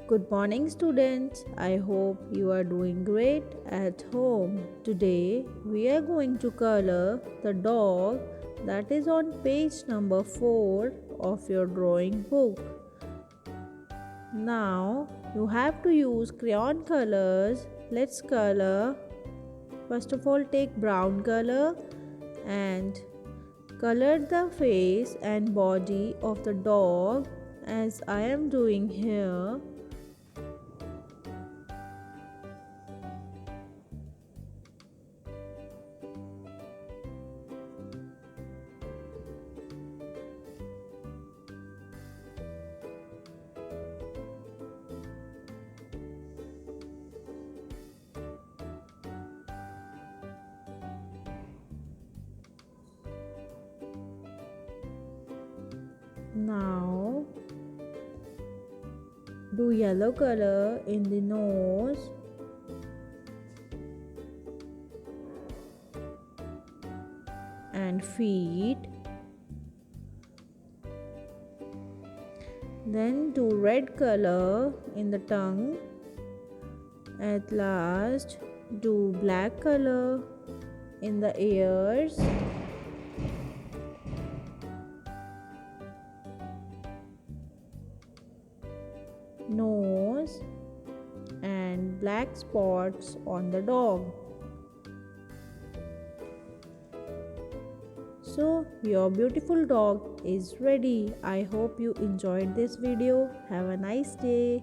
Good morning, students. I hope you are doing great at home. Today, we are going to color the dog that is on page number 4 of your drawing book. Now, you have to use crayon colors. Let's color. First of all, take brown color and color the face and body of the dog as I am doing here. Now do yellow color in the nose and feet. Then do red color in the tongue. At last do black color in the ears. Nose and black spots on the dog. So your beautiful dog is ready. I hope you enjoyed this video. Have a nice day.